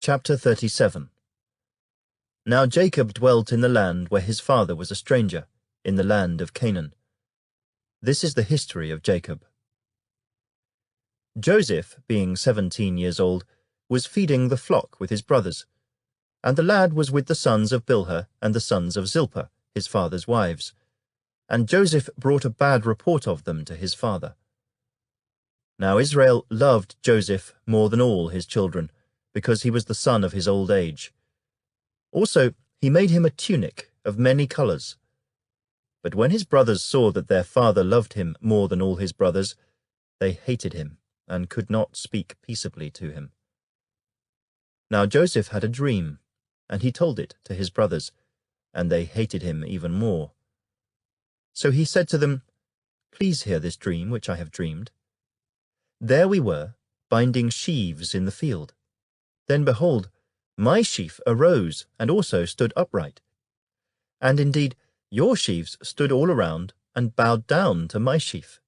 Chapter 37. Now Jacob dwelt in the land where his father was a stranger, in the land of Canaan. This is the history of Jacob. Joseph, being 17 years old, was feeding the flock with his brothers, and the lad was with the sons of Bilhah and the sons of Zilpah, his father's wives. And Joseph brought a bad report of them to his father. Now Israel loved Joseph more than all his children, because he was the son of his old age. Also he made him a tunic of many colors. But when his brothers saw that their father loved him more than all his brothers, they hated him, and could not speak peaceably to him. Now Joseph had a dream, and he told it to his brothers, and they hated him even more. So he said to them, "Please hear this dream which I have dreamed. There we were, binding sheaves in the field. Then behold, my sheaf arose and also stood upright. And indeed your sheaves stood all around and bowed down to my sheaf."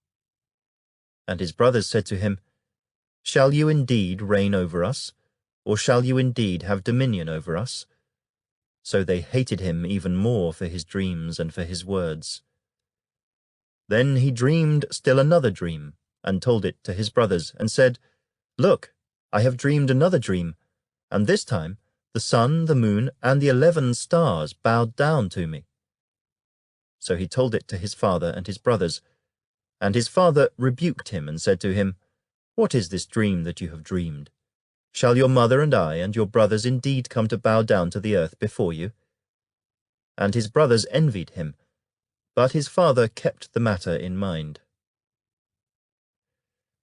And his brothers said to him, "Shall you indeed reign over us, or shall you indeed have dominion over us?" So they hated him even more for his dreams and for his words. Then he dreamed still another dream, and told it to his brothers, and said, "Look, I have dreamed another dream, and this time the sun, the moon, and the 11 stars bowed down to me." So he told it to his father and his brothers, and his father rebuked him and said to him, "What is this dream that you have dreamed? Shall your mother and I and your brothers indeed come to bow down to the earth before you?" And his brothers envied him, but his father kept the matter in mind.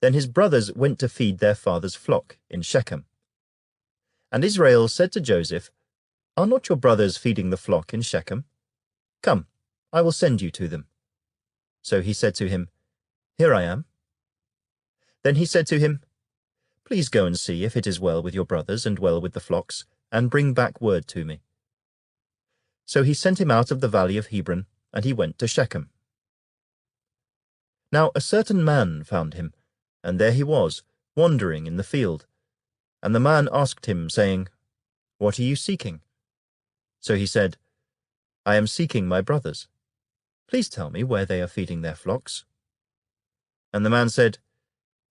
Then his brothers went to feed their father's flock in Shechem. And Israel said to Joseph, "Are not your brothers feeding the flock in Shechem? Come, I will send you to them." So he said to him, "Here I am." Then he said to him, "Please go and see if it is well with your brothers and well with the flocks, and bring back word to me." So he sent him out of the valley of Hebron, and he went to Shechem. Now a certain man found him, and there he was, wandering in the field. And the man asked him, saying, "What are you seeking?" So he said, "I am seeking my brothers. Please tell me where they are feeding their flocks." And the man said,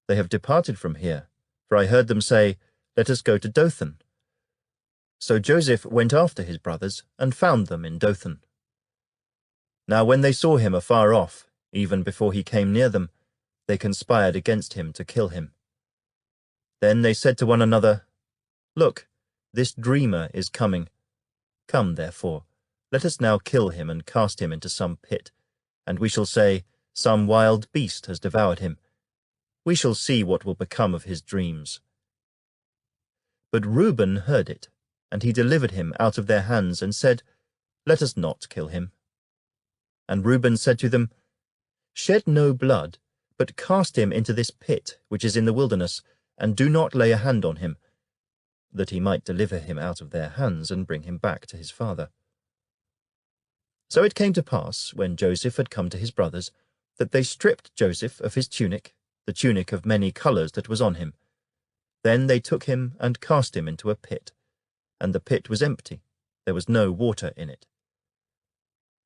"They have departed from here, for I heard them say, 'Let us go to Dothan.'" So Joseph went after his brothers, and found them in Dothan. Now when they saw him afar off, even before he came near them, they conspired against him to kill him. Then they said to one another, "Look, this dreamer is coming. Come, therefore, let us now kill him and cast him into some pit, and we shall say, 'Some wild beast has devoured him.' We shall see what will become of his dreams." But Reuben heard it, and he delivered him out of their hands, and said, "Let us not kill him." And Reuben said to them, "Shed no blood, but cast him into this pit which is in the wilderness, and do not lay a hand on him," that he might deliver him out of their hands and bring him back to his father. So it came to pass, when Joseph had come to his brothers, that they stripped Joseph of his tunic, the tunic of many colors that was on him. Then they took him and cast him into a pit, and the pit was empty, there was no water in it.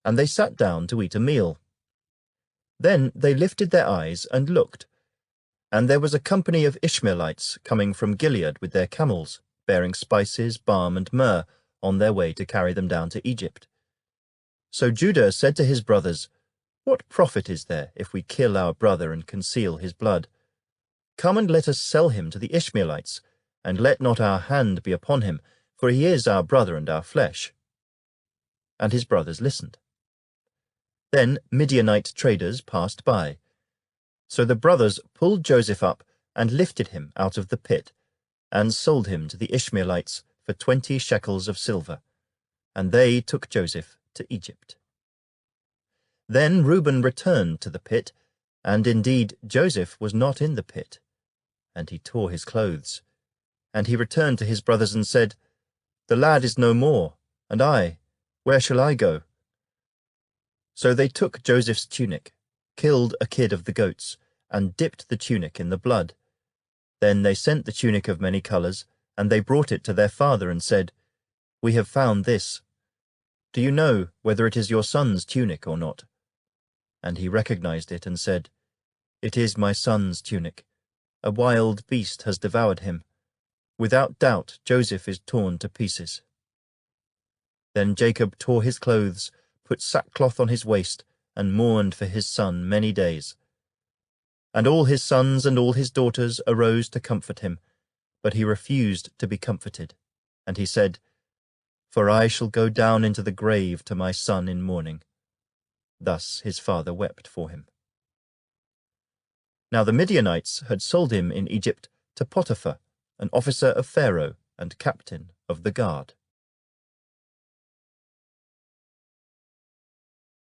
And they sat down to eat a meal. Then they lifted their eyes and looked, and there was a company of Ishmaelites coming from Gilead with their camels, bearing spices, balm, and myrrh, on their way to carry them down to Egypt. So Judah said to his brothers, "What profit is there if we kill our brother and conceal his blood? Come and let us sell him to the Ishmaelites, and let not our hand be upon him, for he is our brother and our flesh." And his brothers listened. Then Midianite traders passed by. So the brothers pulled Joseph up and lifted him out of the pit, and sold him to the Ishmaelites for 20 shekels of silver, and they took Joseph to Egypt. Then Reuben returned to the pit, and indeed Joseph was not in the pit, and he tore his clothes. And he returned to his brothers and said, "The lad is no more, and I, where shall I go?" So they took Joseph's tunic, killed a kid of the goats, and dipped the tunic in the blood. Then they sent the tunic of many colors, And they brought it to their father and said, We have found this. Do you know whether it is your son's tunic or not? And he recognized it and said, It is my son's tunic. A wild beast has devoured him. Without doubt Joseph is torn to pieces. Then Jacob tore his clothes, put sackcloth on his waist, and mourned for his son many days. And all his sons and all his daughters arose to comfort him, but he refused to be comforted. And he said, For I shall go down into the grave to my son in mourning. Thus his father wept for him. Now the Midianites had sold him in Egypt to Potiphar, an officer of Pharaoh and captain of the guard.